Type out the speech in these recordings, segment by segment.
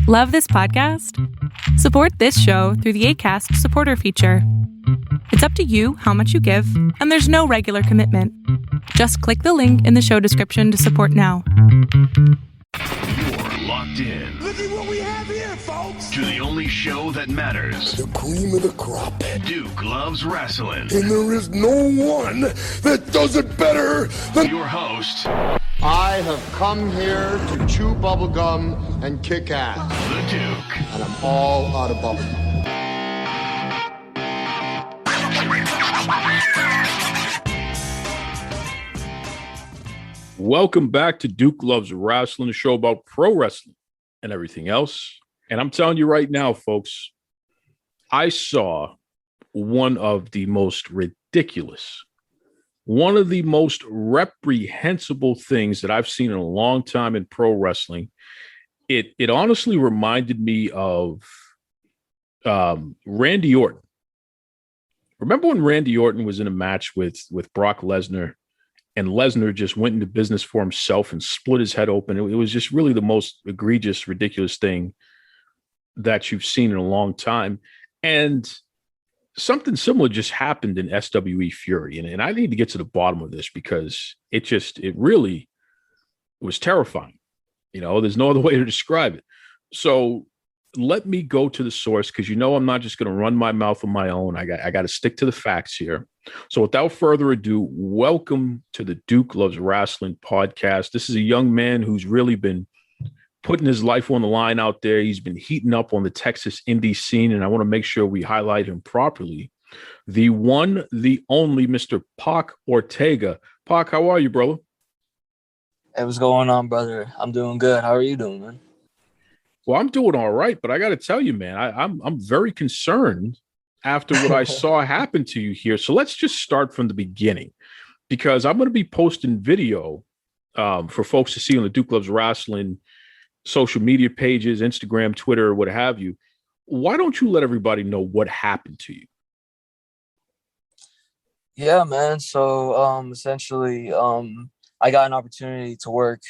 Love this podcast? Support this show through the Acast supporter feature. It's up to you how much you give, and there's no regular commitment. Just click the link in the show description to support now. You're locked in. Look at what we have here, folks. To the only show that matters. The cream of the crop. Duke Loves Rasslin. And there is no one that does it better than Your host, I have come here to chew bubblegum and kick ass. the Duke. And I'm all out of bubblegum. Welcome back to Duke Loves Rasslin, a show about pro wrestling and everything else. And I'm telling you right now, folks, I saw one of the most ridiculous, one of the most reprehensible things that I've seen in a long time in pro wrestling. It honestly reminded me of Randy Orton. Remember when Randy Orton was in a match with Brock Lesnar, and Lesnar just went into business for himself and split his head open? It was just really the most egregious, ridiculous thing that you've seen in a long time. And something similar just happened in SWE Fury. And I need to get to the bottom of this because it really was terrifying. You know, there's no other way to describe it. So let me go to the source, because I'm not just going to run my mouth on my own. I got to stick to the facts here. So without further ado, welcome to the Duke Loves Rasslin podcast. This is a young man who's really been putting his life on the line out there. He's been heating up on the Texas indie scene, and I want to make sure we highlight him properly. The one, the only Mr. Pac Ortega. Pac, how are you, brother? Hey, what's going on, brother? I'm doing good. How are you doing, man? Well, I'm doing all right, but I got to tell you, man, I'm very concerned after what I saw happen to you here. So let's just start from the beginning, because I'm going to be posting video for folks to see on the Duke Loves Rasslin social media pages, Instagram, Twitter, what have you. Why don't you let everybody know what happened to you? Yeah, man. So essentially, I got an opportunity to work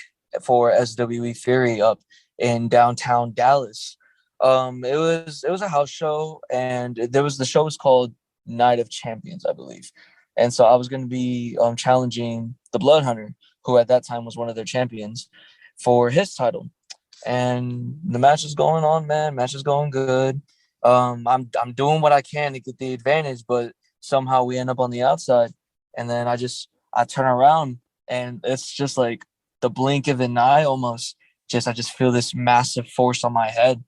for SWE Fury up in downtown Dallas. It was a house show, and the show was called Night of Champions, I believe. And so I was going to be challenging the Blood Hunter, who at that time was one of their champions, for his title. And the match is going on, man. Match is going good. I'm doing what I can to get the advantage, but somehow we end up on the outside. And then I turn around, and it's just like the blink of an eye almost. I just feel this massive force on my head.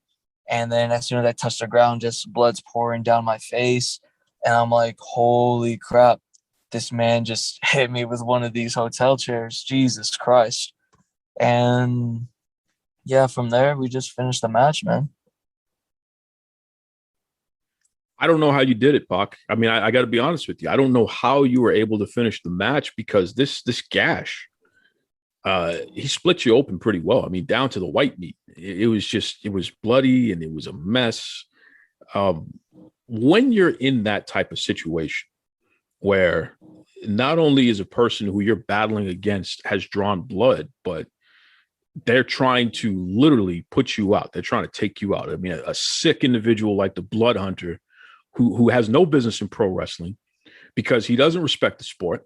And then as soon as I touch the ground, just blood's pouring down my face. And I'm like, holy crap, this man just hit me with one of these hotel chairs. Jesus Christ. And yeah, from there, we just finished the match, man. I don't know how you did it, Pac. I mean, I got to be honest with you. I don't know how you were able to finish the match, because this gash, he split you open pretty well. I mean, down to the white meat. It was bloody and it was a mess. When you're in that type of situation where not only is a person who you're battling against has drawn blood, but they're trying to literally put you out. They're trying to take you out. I mean, a sick individual like the Blood Hunter, who has no business in pro wrestling, because he doesn't respect the sport,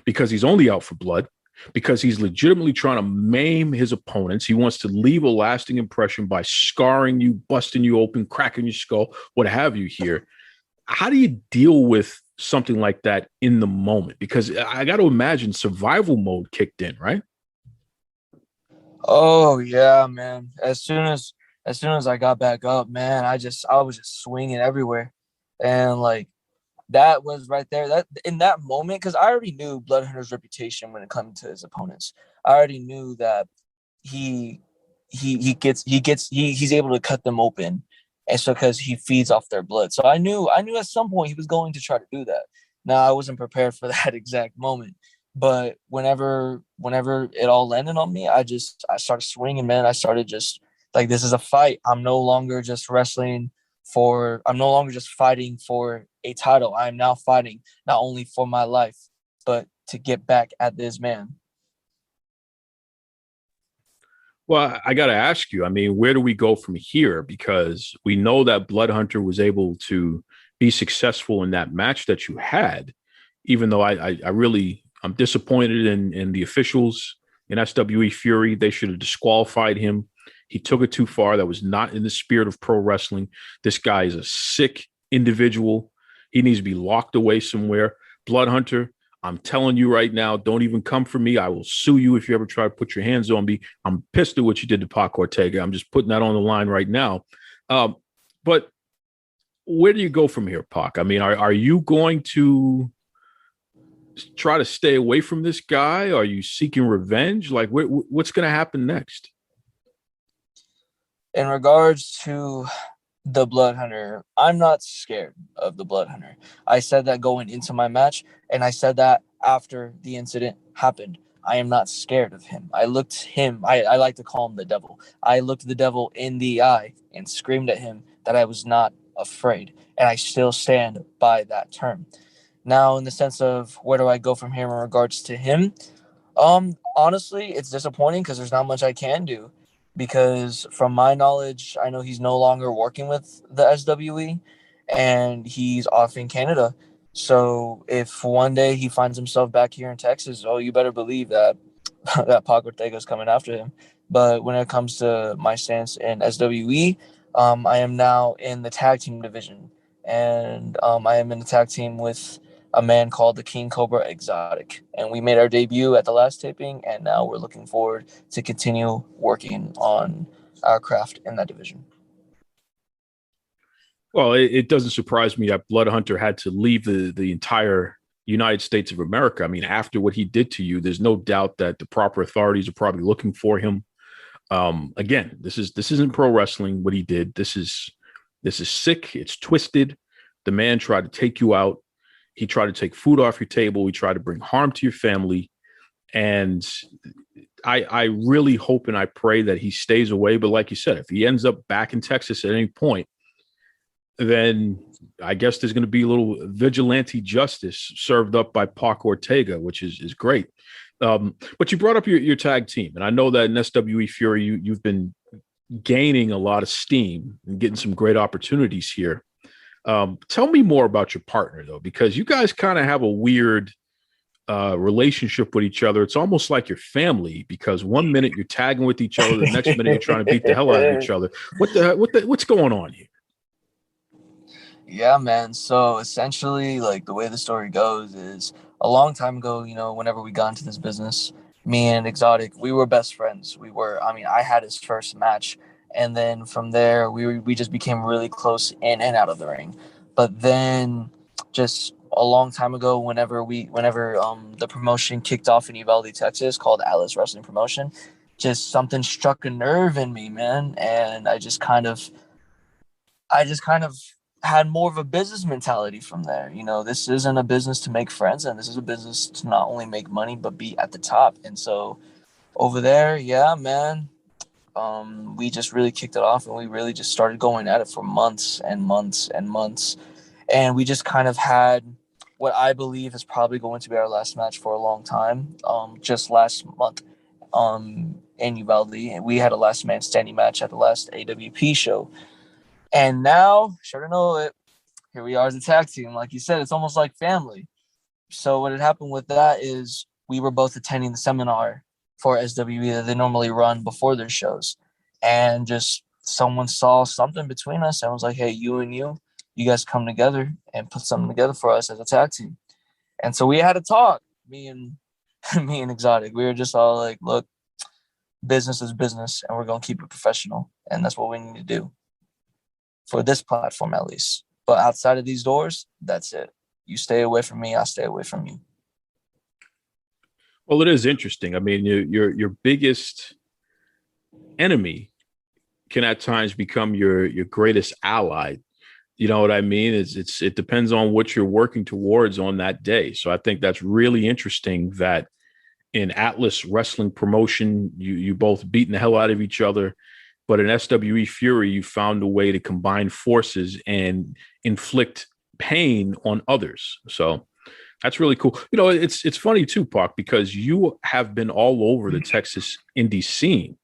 because he's only out for blood, because he's legitimately trying to maim his opponents. He wants to leave a lasting impression by scarring you, busting you open, cracking your skull, what have you here. How do you deal with something like that in the moment? Because I got to imagine survival mode kicked in, right? Oh yeah, man. As soon as I got back up, man, I was just swinging everywhere. And like, that was right there. That in that moment, because I already knew Blood Hunter's reputation when it comes to his opponents. I already knew that he's able to cut them open, and so because he feeds off their blood. So I knew at some point he was going to try to do that. Now I wasn't prepared for that exact moment, but whenever it all landed on me, I started swinging, man. I started just like, this is a fight. I'm no longer just fighting for a title. I'm now fighting not only for my life, but to get back at this man. Well, I got to ask you, I mean, where do we go from here? Because we know that Blood Hunter was able to be successful in that match that you had, even though I'm disappointed in the officials in SWE Fury. They should have disqualified him. He took it too far. That was not in the spirit of pro wrestling. This guy is a sick individual. He needs to be locked away somewhere. Blood Hunter, I'm telling you right now, don't even come for me. I will sue you if you ever try to put your hands on me. I'm pissed at what you did to Pac Ortega. I'm just putting that on the line right now. But where do you go from here, Pac? I mean, are you going to try to stay away from this guy? Are you seeking revenge? Like, what's going to happen next? In regards to the Blood Hunter, I'm not scared of the Blood Hunter. I said that going into my match, and I said that after the incident happened. I am not scared of him. I looked him, I like to call him the devil. I looked the devil in the eye and screamed at him that I was not afraid. And I still stand by that term. Now, in the sense of where do I go from here in regards to him? Honestly, it's disappointing because there's not much I can do. Because from my knowledge, I know he's no longer working with the SWE and he's off in Canada. So if one day he finds himself back here in Texas, oh, you better believe that that Pac Ortega is coming after him. But when it comes to my stance in SWE, I am now in the tag team division, and I am in the tag team with a man called the King Cobra Exotic. And we made our debut at the last taping, and now we're looking forward to continue working on our craft in that division. Well, it doesn't surprise me that Blood Hunter had to leave the entire United States of America. I mean, after what he did to you, there's no doubt that the proper authorities are probably looking for him. Again, this isn't pro wrestling. What he did, this is sick. It's twisted. The man tried to take you out. He tried to take food off your table. He tried to bring harm to your family. And I really hope and I pray that he stays away. But like you said, if he ends up back in Texas at any point, then I guess there's going to be a little vigilante justice served up by Pac Ortega, which is great. But you brought up your tag team. And I know that in SWE Fury, you've been gaining a lot of steam and getting some great opportunities here. Tell me more about your partner, though, because you guys kind of have a weird relationship with each other. It's almost like your family, because one minute you're tagging with each other, the next minute you're trying to beat the hell out of each other. What's going on here? Yeah, man. So essentially, like, the way the story goes is a long time ago, whenever we got into this business, me and Exotic, we were best friends. I had his first match. And then from there, we just became really close in and out of the ring. But then just a long time ago, whenever the promotion kicked off in Uvalde, Texas, called Atlas Wrestling Promotion, just something struck a nerve in me, man. And I just kind of had more of a business mentality from there. This isn't a business to make friends, and this is a business to not only make money, but be at the top. And so over there, yeah, man, we just really kicked it off, and we really just started going at it for months and months and months. And we just kind of had what I believe is probably going to be our last match for a long time. Just last month in Uvalde, we had a last man standing match at the last AWP show. And now, sure to know it, here we are as a tag team. Like you said, it's almost like family. So what had happened with that is we were both attending the seminar for SWE that they normally run before their shows. And just someone saw something between us and was like, hey, you guys come together and put something together for us as a tag team. And so we had a talk, me and Exotic. We were just all like, look, business is business, and we're going to keep it professional. And that's what we need to do for this platform, at least. But outside of these doors, that's it. You stay away from me, I stay away from you. Well, it is interesting. I mean, your biggest enemy can at times become your greatest ally. You know what I mean? It depends on what you're working towards on that day. So I think that's really interesting that in Atlas Wrestling Promotion, you both beating the hell out of each other. But in SWE Fury, you found a way to combine forces and inflict pain on others. So that's really cool. It's funny too, Pac, because you have been all over the Texas indie scene.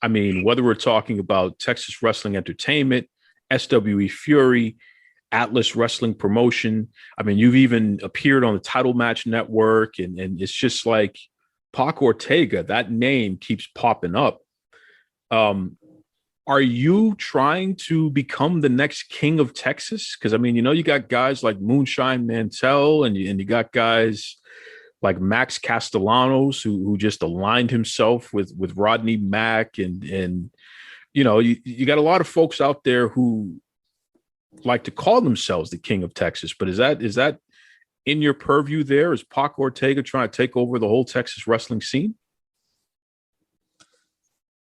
I mean, whether we're talking about Texas Wrestling Entertainment, SWE Fury, Atlas Wrestling Promotion. I mean, you've even appeared on the Title Match Network, and it's just like Pac Ortega, that name keeps popping up. Are you trying to become the next king of Texas? Because, I mean, you got guys like Moonshine Mantell, and you got guys like Max Castellanos, who just aligned himself with Rodney Mack, and you got a lot of folks out there who like to call themselves the king of Texas. But is that in your purview there? Is Pac Ortega trying to take over the whole Texas wrestling scene?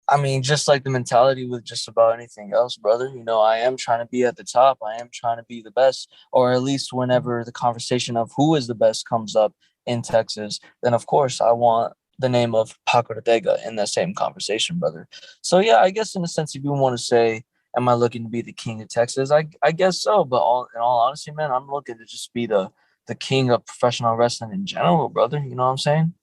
I mean, just like the mentality with just about anything else, brother. I am trying to be at the top. I am trying to be the best, or at least whenever the conversation of who is the best comes up in Texas, then of course I want the name of Pac Ortega in that same conversation, brother. So yeah, I guess in a sense, if you want to say, am I looking to be the king of Texas? I guess so. But in all honesty, man, I'm looking to just be the king of professional wrestling in general, brother. You know what I'm saying?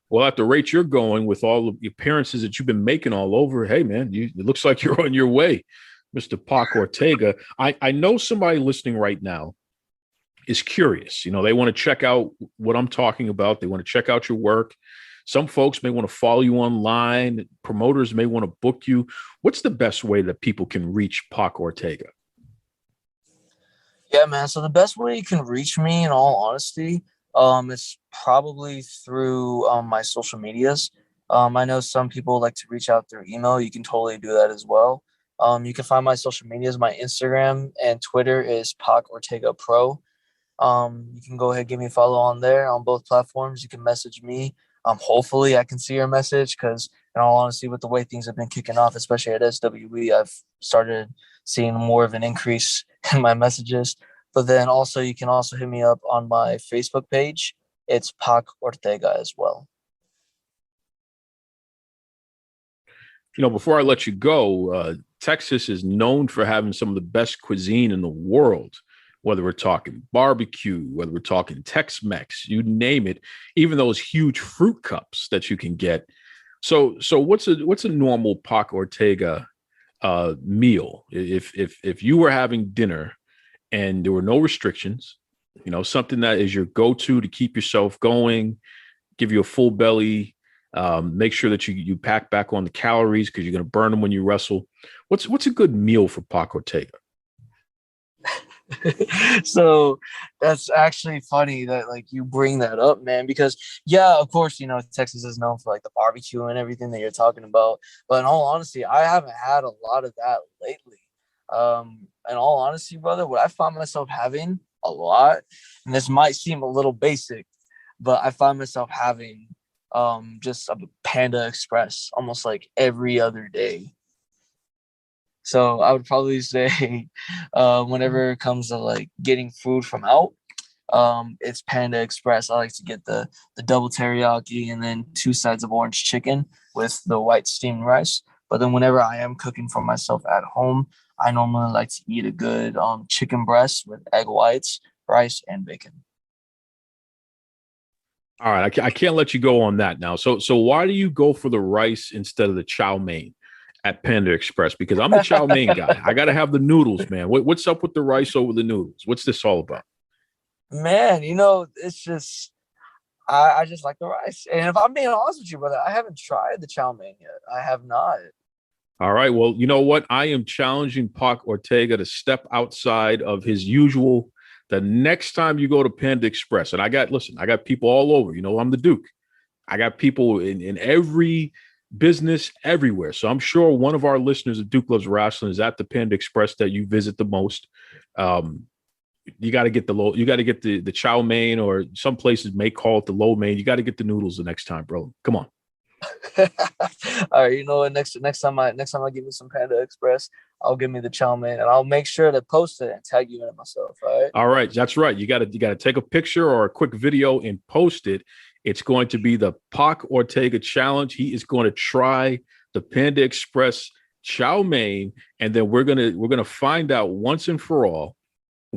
Well, at the rate you're going with all of the appearances that you've been making all over, hey, man, it looks like you're on your way, Mr. Pac Ortega. I know somebody listening right now is curious. They want to check out what I'm talking about. They want to check out your work. Some folks may want to follow you online. Promoters may want to book you. What's the best way that people can reach Pac Ortega? Yeah, man. So the best way you can reach me, in all honesty, it's probably through my social medias. I know some people like to reach out through email. You can totally do that as well. You can find my social medias. My Instagram and Twitter is Pac Ortega Pro. You can go ahead and give me a follow on there on both platforms. You can message me. Hopefully I can see your message, because in all honesty, with the way things have been kicking off, especially at SWE, I've started seeing more of an increase in my messages. But then also, you can also hit me up on my Facebook page. It's Pac Ortega as well. Before I let you go, Texas is known for having some of the best cuisine in the world, whether we're talking barbecue, whether we're talking Tex-Mex, you name it, even those huge fruit cups that you can get. So what's a normal Pac Ortega meal? If you were having dinner and there were no restrictions, something that is your go-to to keep yourself going, give you a full belly, make sure that you pack back on the calories because you're going to burn them when you wrestle. What's a good meal for Pac Ortega? So that's actually funny that like you bring that up, man, because yeah, of course, Texas is known for like the barbecue and everything that you're talking about. But in all honesty, I haven't had a lot of that lately. In all honesty, brother, what I find myself having a lot, and this might seem a little basic, but I find myself having just a Panda Express almost like every other day. So I would probably say whenever it comes to like getting food from out, it's Panda Express. I like to get the double teriyaki and then 2 sides of orange chicken with the white steamed rice. But then whenever I am cooking for myself at home, I normally like to eat a good chicken breast with egg whites, rice, and bacon. All right, I can't let you go on that now. So why do you go for the rice instead of the chow mein at Panda Express? Because I'm the chow mein guy. I got to have the noodles, man. What's up with the rice over the noodles? What's this all about? Man, it's just I just like the rice. And if I'm being honest with you, brother, I haven't tried the chow mein yet. I have not. All right. Well, you know what? I am challenging Pac Ortega to step outside of his usual. The next time you go to Panda Express, and I got people all over. I'm the Duke. I got people in every business everywhere. So I'm sure one of our listeners of Duke Loves Rasslin is at the Panda Express that you visit the most. You got to get the chow mein, or some places may call it the lo mein. You got to get the noodles the next time, bro. Come on. All right, what? Next time I give me some Panda Express, I'll give me the chow mein, and I'll make sure to post it and tag you in it myself. All right. All right, that's right. You got to take a picture or a quick video and post it. It's going to be the Pac Ortega challenge. He is going to try the Panda Express chow mein, and then we're gonna find out once and for all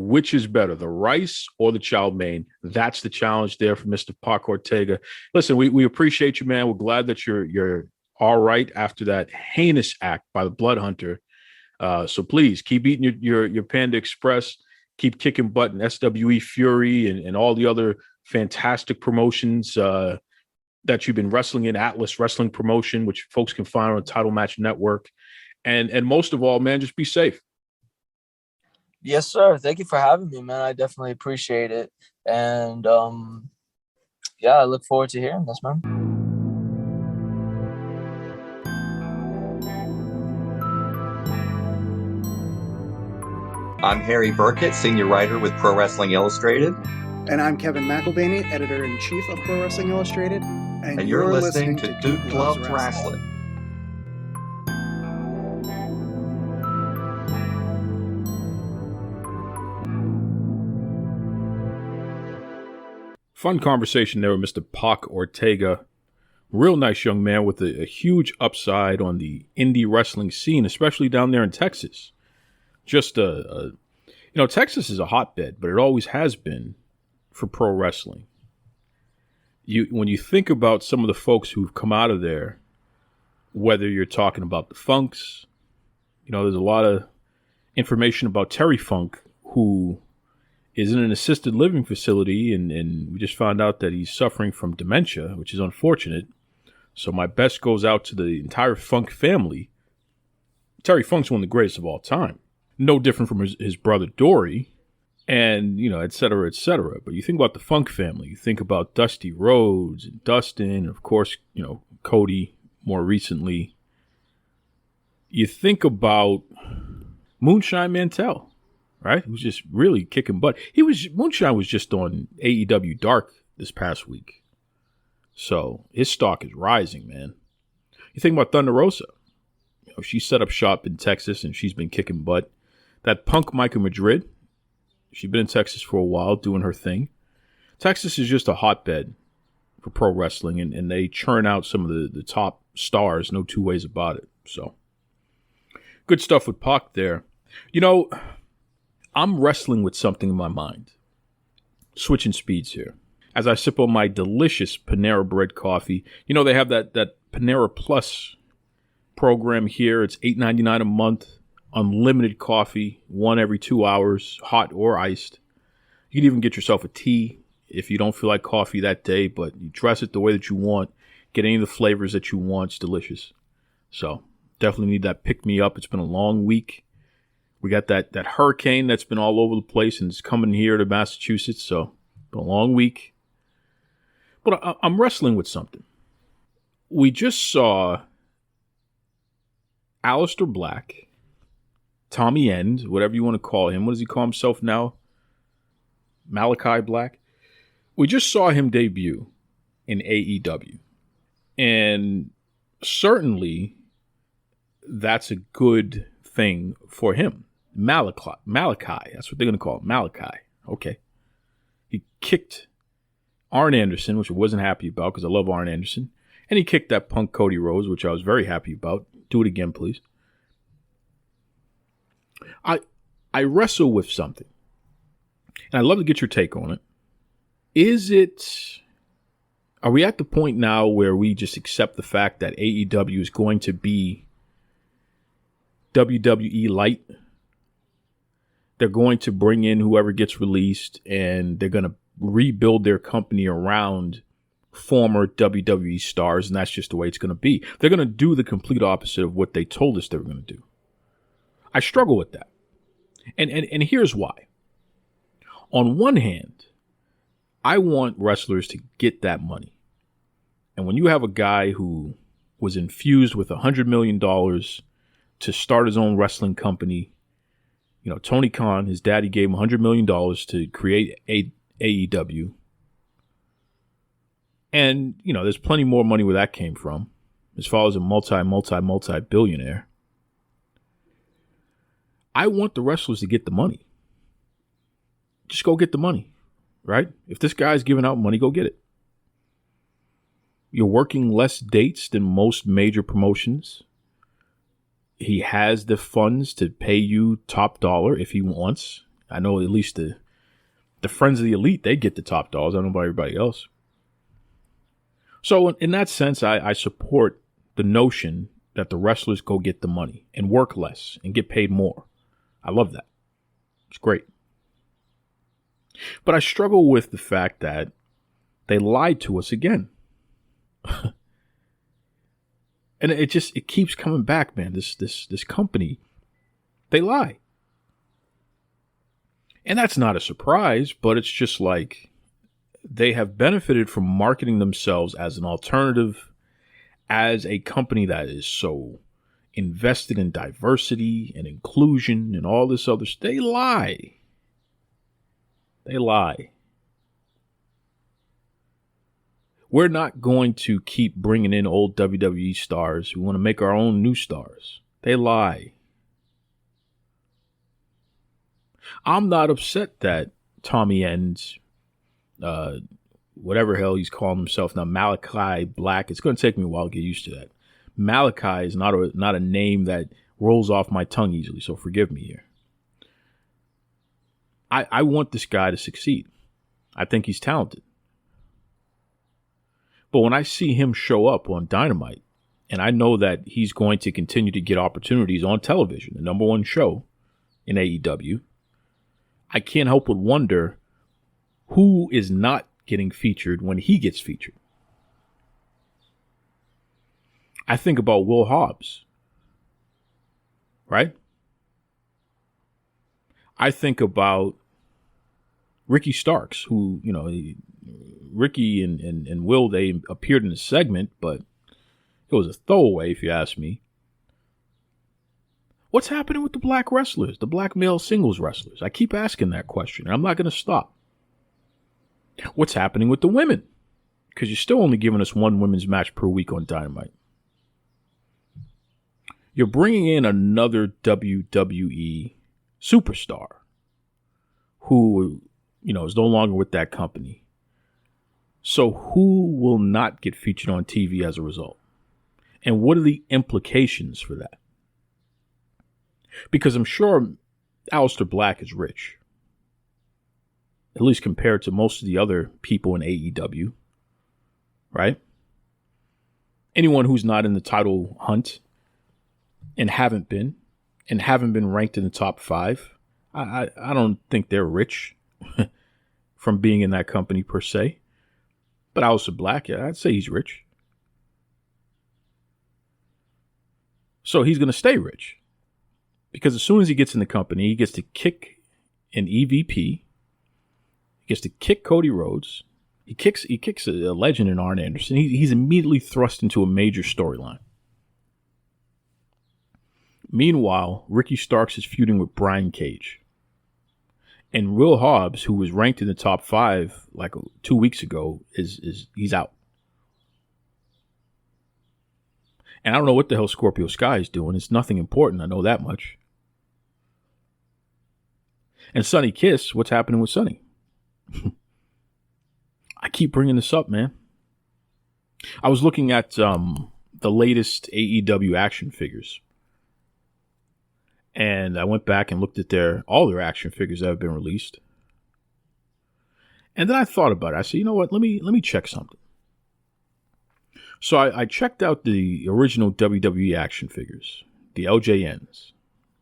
Which is better, the rice or the chow mein? That's the challenge there for Mr. Pac Ortega. Listen, we appreciate you, man. We're glad that you're all right after that heinous act by the Blood Hunter. So please keep eating your Panda Express. Keep kicking butt in SWE Fury and all the other fantastic promotions that you've been wrestling in, Atlas Wrestling Promotion, which folks can find on Title Match Network. And most of all, man, just be safe. Yes, sir. Thank you for having me, man. I definitely appreciate it. And yeah, I look forward to hearing this, man. I'm Harry Burkett, senior writer with Pro Wrestling Illustrated. And I'm Kevin McElvaney, editor-in-chief of Pro Wrestling Illustrated. And you're listening to Duke Loves Rasslin. Fun conversation there with Mr. Pac Ortega. Real nice young man with a huge upside on the indie wrestling scene, especially down there in Texas. Just Texas is a hotbed, but it always has been for pro wrestling. When you think about some of the folks who've come out of there, whether you're talking about the Funks, there's a lot of information about Terry Funk, who is in an assisted living facility, and we just found out that he's suffering from dementia, which is unfortunate. So my best goes out to the entire Funk family. Terry Funk's one of the greatest of all time. No different from his brother Dory, and, et cetera, et cetera. But you think about the Funk family. You think about Dusty Rhodes and Dustin, and of course, Cody more recently. You think about Moonshine Mantell, right? He was just really kicking butt. Moonshine was just on AEW Dark this past week. So his stock is rising, man. You think about Thunder Rosa. She set up shop in Texas, and she's been kicking butt. That punk Micah Madrid, she's been in Texas for a while doing her thing. Texas is just a hotbed for pro wrestling, and they churn out some of the top stars, no two ways about it. So, good stuff with Pac there. I'm wrestling with something in my mind. Switching speeds here. As I sip on my delicious Panera Bread coffee, they have that Panera Plus program here. It's $8.99 a month. Unlimited coffee, one every 2 hours, hot or iced. You can even get yourself a tea if you don't feel like coffee that day, but you dress it the way that you want, get any of the flavors that you want. It's delicious. So definitely need that pick-me-up. It's been a long week. We got that hurricane that's been all over the place, and it's coming here to Massachusetts, so been a long week. But I'm wrestling with something. We just saw Aleister Black, Tommy End, whatever you want to call him. What does he call himself now? Malakai Black. We just saw him debut in AEW. And certainly that's a good thing for him. Malakai. That's what they're going to call it. Malakai. Okay. He kicked Arn Anderson, which I wasn't happy about because I love Arn Anderson. And he kicked that punk Cody Rhodes, which I was very happy about. Do it again, please. I wrestle with something, and I'd love to get your take on it. Are we at the point now where we just accept the fact that AEW is going to be WWE light? They're going to bring in whoever gets released, and they're going to rebuild their company around former WWE stars, and that's just the way it's going to be. They're going to do the complete opposite of what they told us they were going to do. I struggle with that. And here's why. On one hand, I want wrestlers to get that money. And when you have a guy who was infused with $100 million to start his own wrestling company, Tony Khan, his daddy gave him $100 million to create AEW. And, there's plenty more money where that came from. His father's a multi-billionaire. I want the wrestlers to get the money. Just go get the money, right? If this guy's giving out money, go get it. You're working less dates than most major promotions. He has the funds to pay you top dollar if he wants. I know at least the friends of the elite, they get the top dollars. I don't know about everybody else. So in that sense, I support the notion that the wrestlers go get the money and work less and get paid more. I love that. It's great. But I struggle with the fact that they lied to us again. And it keeps coming back, man. This company, they lie. And that's not a surprise, but it's just like they have benefited from marketing themselves as an alternative, as a company that is so invested in diversity and inclusion and all this other stuff. They lie. They lie. We're not going to keep bringing in old WWE stars. We want to make our own new stars. They lie. I'm not upset that Tommy End's, whatever hell he's calling himself now, Malakai Black. It's going to take me a while to get used to that. Malakai is not a name that rolls off my tongue easily, so forgive me here. I want this guy to succeed. I think he's talented. But when I see him show up on Dynamite, and I know that he's going to continue to get opportunities on television, the number one show in AEW, I can't help but wonder who is not getting featured when he gets featured. I think about Will Hobbs, right? I think about Ricky Starks, who, you know, Ricky and Will, they appeared in a segment, but it was a throwaway, if you ask me. What's happening with the black wrestlers, the black male singles wrestlers? I keep asking that question, and I'm not going to stop. What's happening with the women? Because you're still only giving us one women's match per week on Dynamite. You're bringing in another WWE superstar who, you know, is no longer with that company. So who will not get featured on TV as a result? And what are the implications for that? Because I'm sure Aleister Black is rich, at least compared to most of the other people in AEW, right? Anyone who's not in the title hunt and haven't been ranked in the top 5, I don't think they're rich from being in that company per se. But Aleister Black, yeah, I'd say he's rich. So he's going to stay rich. Because as soon as he gets in the company, he gets to kick an EVP. He gets to kick Cody Rhodes. He kicks a legend in Arn Anderson. He's immediately thrust into a major storyline. Meanwhile, Ricky Starks is feuding with Brian Cage. And Will Hobbs, who was ranked in the top 5 like 2 weeks ago, he's out. And I don't know what the hell Scorpio Sky is doing. It's nothing important. I know that much. And Sonny Kiss, what's happening with Sonny? I keep bringing this up, man. I was looking at the latest AEW action figures. And I went back and looked at all their action figures that have been released. And then I thought about it. I said, you know what? Let me check something. So I checked out the original WWE action figures, the LJNs,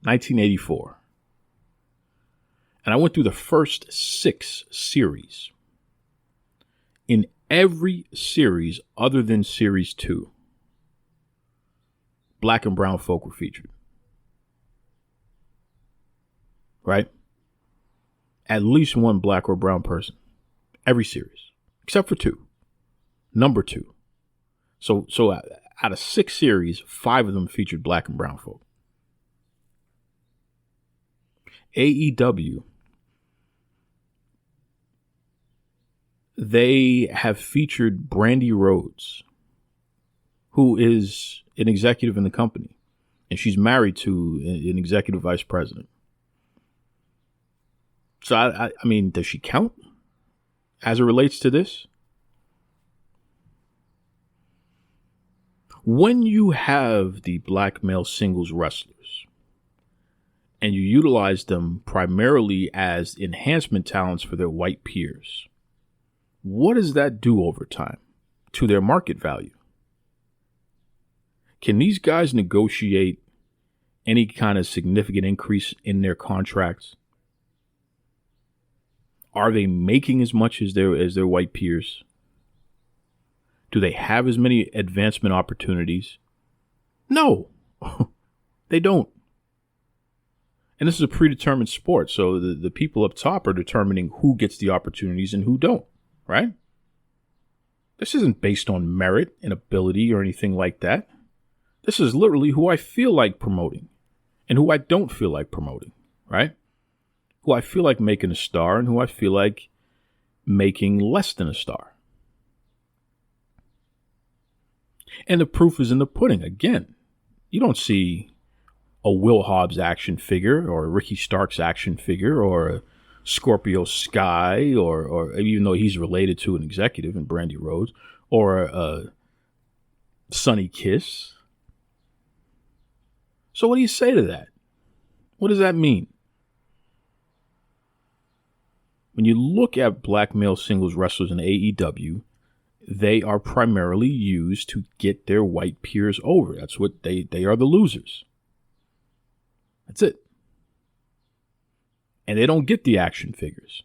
1984. And I went through the first 6 series. In every series other than Series 2, black and brown folk were featured. Right? At least one black or brown person. Every series. Except for 2. Number 2. So out of 6 series, 5 of them featured black and brown folk. AEW, they have featured Brandy Rhodes, who is an executive in the company. And she's married to an executive vice president. So, I mean, does she count as it relates to this? When you have the black male singles wrestlers and you utilize them primarily as enhancement talents for their white peers, what does that do over time to their market value? Can these guys negotiate any kind of significant increase in their contracts? Are they making as much as their white peers? Do they have as many advancement opportunities? No, they don't. And this is a predetermined sport, so the people up top are determining who gets the opportunities and who don't, right? This isn't based on merit and ability or anything like that. This is literally who I feel like promoting and who I don't feel like promoting, right? Who I feel like making a star and who I feel like making less than a star. And the proof is in the pudding. Again, you don't see a Will Hobbs action figure or a Ricky Starks action figure or a Scorpio Sky or even though he's related to an executive in Brandy Rhodes or a Sonny Kiss. So what do you say to that? What does that mean? When you look at black male singles wrestlers in AEW, they are primarily used to get their white peers over. That's what they are, the losers. That's it. And they don't get the action figures.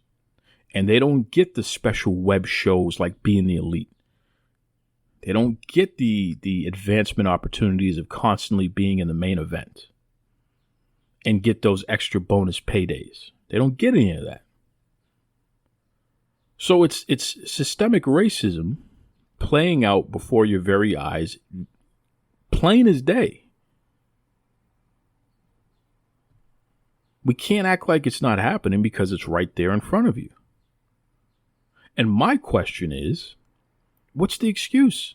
And they don't get the special web shows like Being the Elite. They don't get the advancement opportunities of constantly being in the main event and get those extra bonus paydays. They don't get any of that. So it's systemic racism playing out before your very eyes, plain as day. We can't act like it's not happening because it's right there in front of you. And my question is, what's the excuse?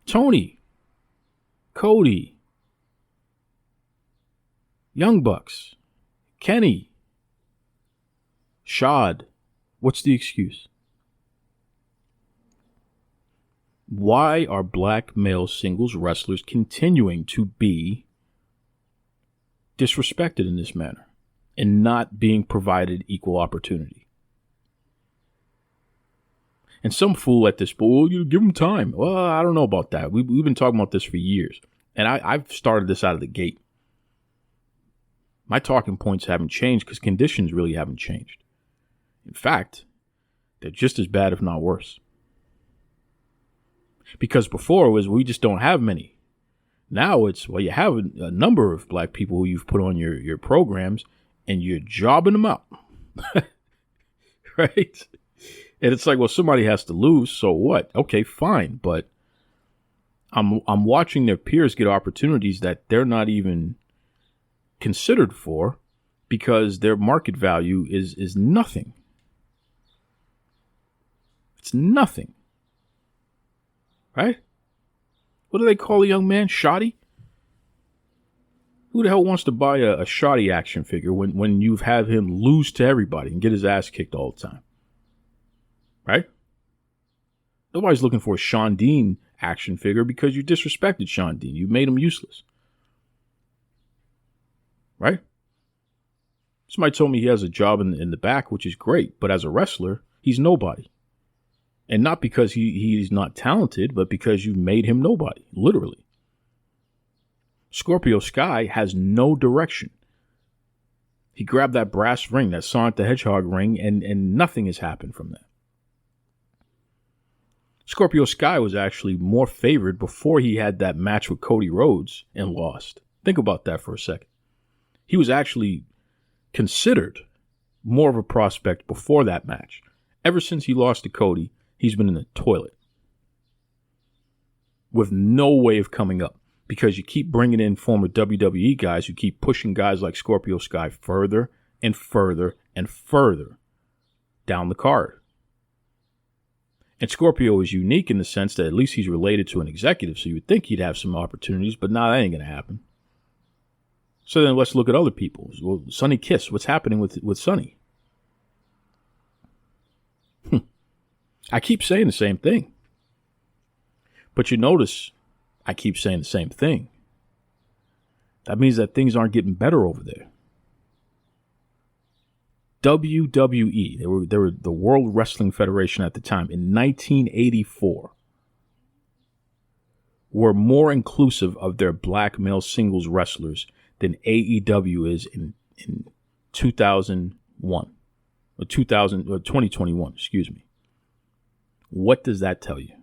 Tony, Cody, Young Bucks, Kenny, Shad, what's the excuse? Why are black male singles wrestlers continuing to be disrespected in this manner and not being provided equal opportunity? And some fool at this, well, you give them time. Well, I don't know about that. We've been talking about this for years. And I've started this out of the gate. My talking points haven't changed because conditions really haven't changed. In fact, they're just as bad, if not worse. Because before it was, we just don't have many. Now it's, well, you have a number of black people who you've put on your programs and you're jobbing them out. Right? And it's like, well, somebody has to lose, so what? Okay, fine. But I'm watching their peers get opportunities that they're not even considered for because their market value is nothing. It's nothing. Right? What do they call a young man? Shoddy? Who the hell wants to buy a shoddy action figure when you've had him lose to everybody and get his ass kicked all the time? Right? Nobody's looking for a Sean Dean action figure because you disrespected Sean Dean. You made him useless. Right? Somebody told me he has a job in the back, which is great. But as a wrestler, he's nobody. And not because he's not talented, but because you made him nobody, literally. Scorpio Sky has no direction. He grabbed that brass ring, that Sonic the Hedgehog ring, and nothing has happened from that. Scorpio Sky was actually more favored before he had that match with Cody Rhodes and lost. Think about that for a second. He was actually considered more of a prospect before that match. Ever since he lost to Cody, he's been in the toilet with no way of coming up because you keep bringing in former WWE guys who keep pushing guys like Scorpio Sky further and further and further down the card. And Scorpio is unique in the sense that at least he's related to an executive, so you would think he'd have some opportunities, but nah, that ain't going to happen. So then let's look at other people. Well, Sonny Kiss, what's happening with Sonny? I keep saying the same thing. But you notice I keep saying the same thing. That means that things aren't getting better over there. WWE, they were the World Wrestling Federation at the time, in 1984, were more inclusive of their black male singles wrestlers than AEW is in 2001 or 2021, excuse me. What does that tell you?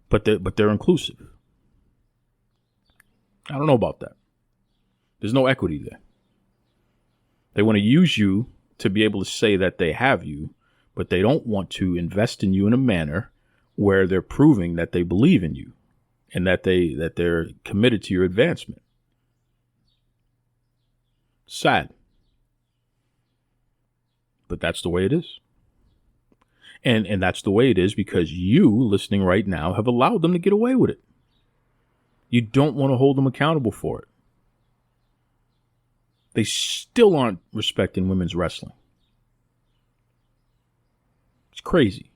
But they're inclusive. I don't know about that. There's no equity there. They want to use you to be able to say that they have you, but they don't want to invest in you in a manner where they're proving that they believe in you and that they're committed to your advancement. Sad. But that's the way it is. And that's the way it is because you, listening right now, have allowed them to get away with it. You don't want to hold them accountable for it. They still aren't respecting women's wrestling. It's crazy.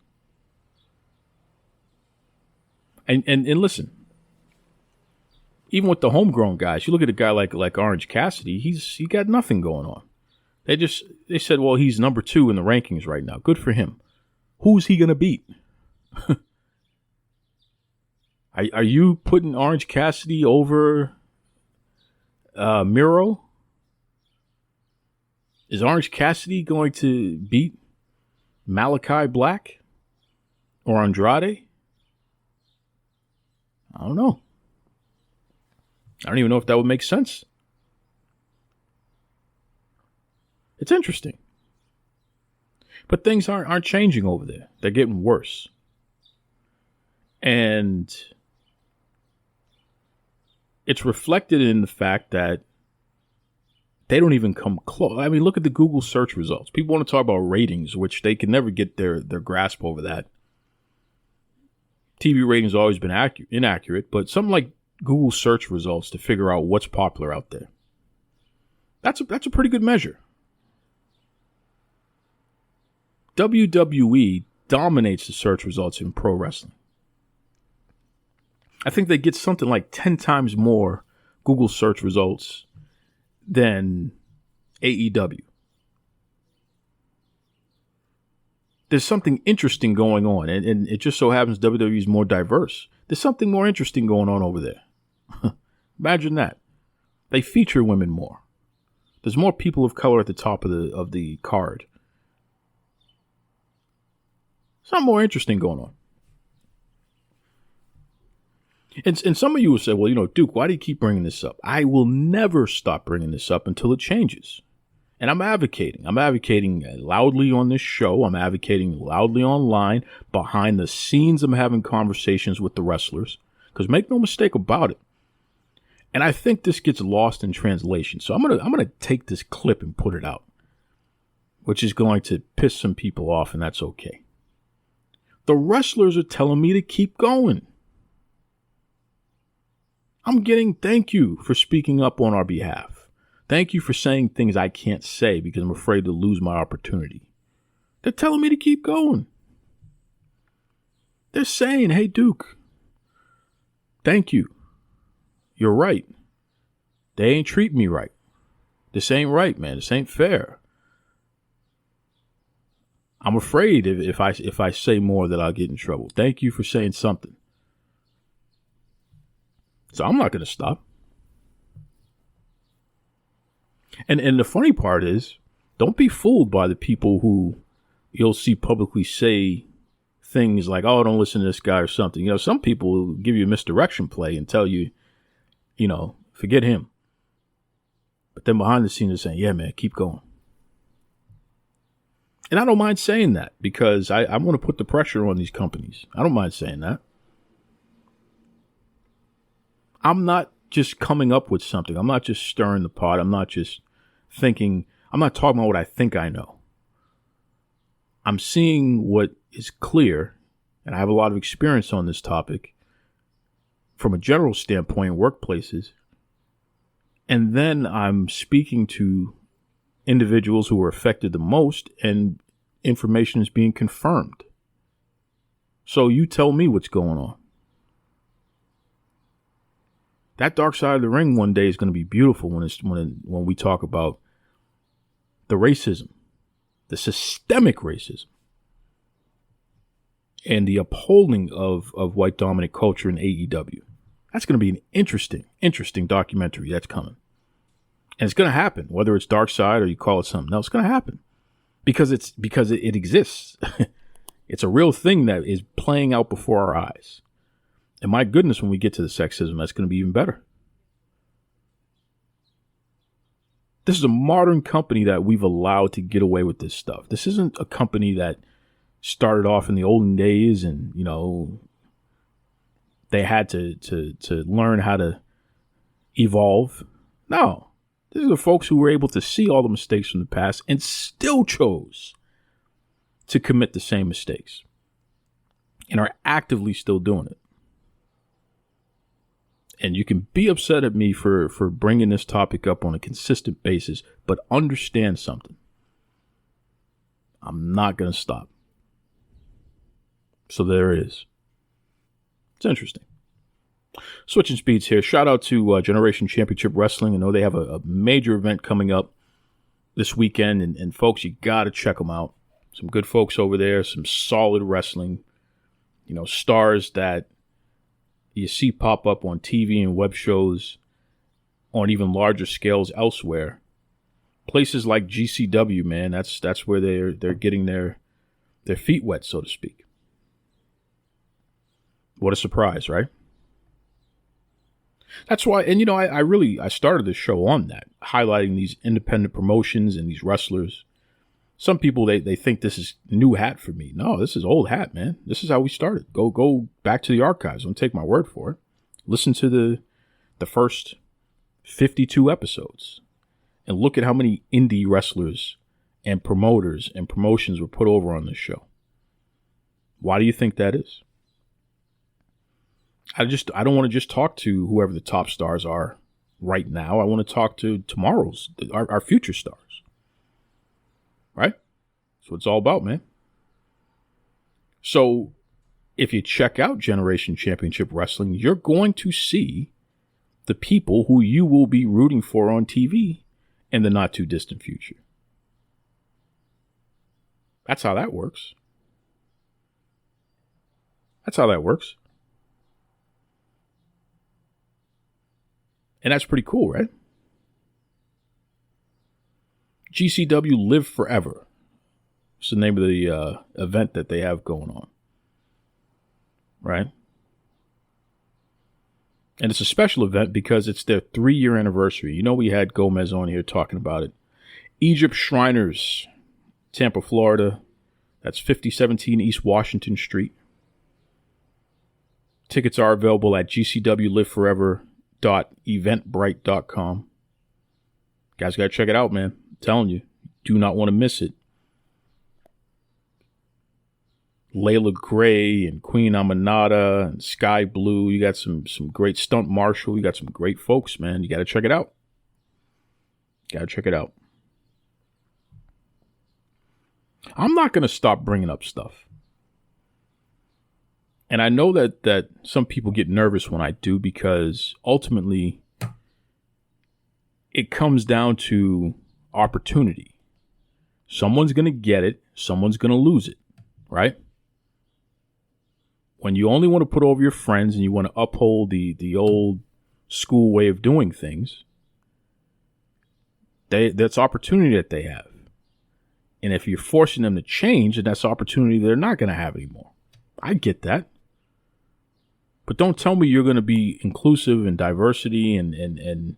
And listen, even with the homegrown guys, you look at a guy like Orange Cassidy, he got nothing going on. They said, well, he's number 2 in the rankings right now. Good for him. Who's he gonna beat? Are you putting Orange Cassidy over Miro? Is Orange Cassidy going to beat Malakai Black or Andrade? I don't know. I don't even know if that would make sense. It's interesting. But things aren't changing over there. They're getting worse. And it's reflected in the fact that they don't even come close. I mean, look at the Google search results. People want to talk about ratings, which they can never get their grasp over that. TV ratings have always been inaccurate, but something like Google search results to figure out what's popular out there. That's a pretty good measure. WWE dominates the search results in pro wrestling. I think they get something like 10 times more Google search results than AEW. There's something interesting going on, and it just so happens WWE is more diverse. There's something more interesting going on over there. Imagine that. They feature women more. There's more people of color at the top of the card. Something more interesting going on. And some of you will say, well, Duke, why do you keep bringing this up? I will never stop bringing this up until it changes. And I'm advocating. I'm advocating loudly on this show. I'm advocating loudly online. Behind the scenes, I'm having conversations with the wrestlers. Because make no mistake about it. And I think this gets lost in translation. So I'm gonna take this clip and put it out. Which is going to piss some people off, and that's okay. The wrestlers are telling me to keep going. I'm getting thank you for speaking up on our behalf. Thank you for saying things I can't say because I'm afraid to lose my opportunity. They're telling me to keep going. They're saying, hey, Duke, thank you. You're right. They ain't treating me right. This ain't right, man. This ain't fair. I'm afraid if I say more that I'll get in trouble. Thank you for saying something. So I'm not going to stop. And the funny part is, don't be fooled by the people who you'll see publicly say things like, oh, don't listen to this guy or something. Some people will give you a misdirection play and tell you, forget him. But then behind the scenes they're saying, yeah, man, keep going. And I don't mind saying that because I want to put the pressure on these companies. I don't mind saying that. I'm not just coming up with something. I'm not just stirring the pot. I'm not just thinking. I'm not talking about what I think I know. I'm seeing what is clear, and I have a lot of experience on this topic from a general standpoint in workplaces. And then I'm speaking to individuals who are affected the most, and information is being confirmed. So you tell me what's going on. That dark side of the ring one day is going to be beautiful when we talk about the racism, the systemic racism, and the upholding of white dominant culture in AEW. That's going to be an interesting documentary that's coming. And it's going to happen, whether it's dark side or you call it something else. It's going to happen because it exists. It's a real thing that is playing out before our eyes. And my goodness, when we get to the sexism, that's going to be even better. This is a modern company that we've allowed to get away with this stuff. This isn't a company that started off in the olden days and, you know, they had to learn how to evolve. No, these are the folks who were able to see all the mistakes from the past and still chose to commit the same mistakes and are actively still doing it. And you can be upset at me for bringing this topic up on a consistent basis, but understand something. I'm not going to stop. So there it is. It's interesting. Switching speeds here. Shout out to Generation Championship Wrestling. I know they have a major event coming up this weekend. And folks, you got to check them out. Some good folks over there. Some solid wrestling. You know, stars that you see pop up on TV and web shows on even larger scales elsewhere. Places like GCW, man, that's where they're getting their feet wet, so to speak. What a surprise, right? That's why, and you know, I started this show on that, highlighting these independent promotions and these wrestlers. Some people, they think this is new hat for me. No, this is old hat, man. This is how we started. Go back to the archives. Don't take my word for it. Listen to the first 52 episodes and look at how many indie wrestlers and promoters and promotions were put over on this show. Why do you think that is? I don't want to just talk to whoever the top stars are right now. I want to talk to tomorrow's, our future stars. Right? That's what it's all about, man. So if you check out Generation Championship Wrestling, you're going to see the people who you will be rooting for on TV in the not too distant future. That's how that works. That's how that works. And that's pretty cool, right? GCW Live Forever. It's the name of the event that they have going on. Right? And it's a special event because it's their 3-year anniversary. You know, we had Gomez on here talking about it. Egypt Shriners, Tampa, Florida. That's 5017 East Washington Street. Tickets are available at gcwliveforever.eventbrite.com. Guys, got to check it out, man. I'm telling you, do not want to miss it. Layla Gray and Queen Amanada and Sky Blue. You got some great Stunt Marshall. You got some great folks, man. You got to check it out. Got to check it out. I'm not going to stop bringing up stuff. And I know that some people get nervous when I do because ultimately it comes down to opportunity. Someone's going to get it. Someone's going to lose it, right? When you only want to put over your friends and you want to uphold the old school way of doing things, that's opportunity that they have. And if you're forcing them to change, then that's opportunity they're not going to have anymore. I get that. But don't tell me you're going to be inclusive and diversity and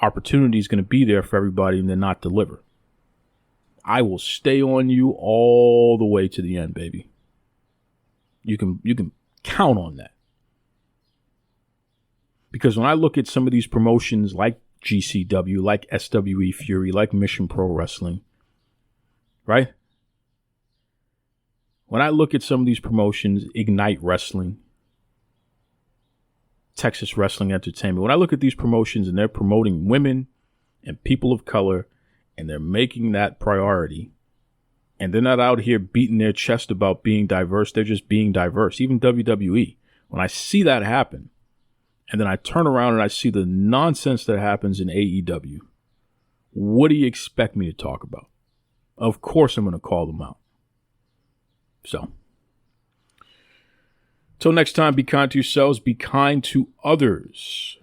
opportunity is going to be there for everybody and then not deliver. I will stay on you all the way to the end, baby. You can count on that. Because when I look at some of these promotions like GCW, like SWE Fury, like Mission Pro Wrestling, right? When I look at some of these promotions, Ignite Wrestling, Texas Wrestling Entertainment, when I look at these promotions and they're promoting women and people of color and they're making that priority and they're not out here beating their chest about being diverse, they're just being diverse. Even WWE, when I see that happen and then I turn around and I see the nonsense that happens in AEW, what do you expect me to talk about? Of course I'm going to call them out. So, till next time, be kind to yourselves, be kind to others.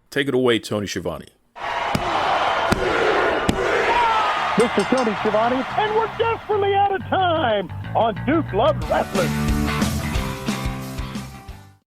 Take it away, Tony Schiavone. Mr. Tony Schiavone, and we're desperately out of time on Duke Loves Rasslin.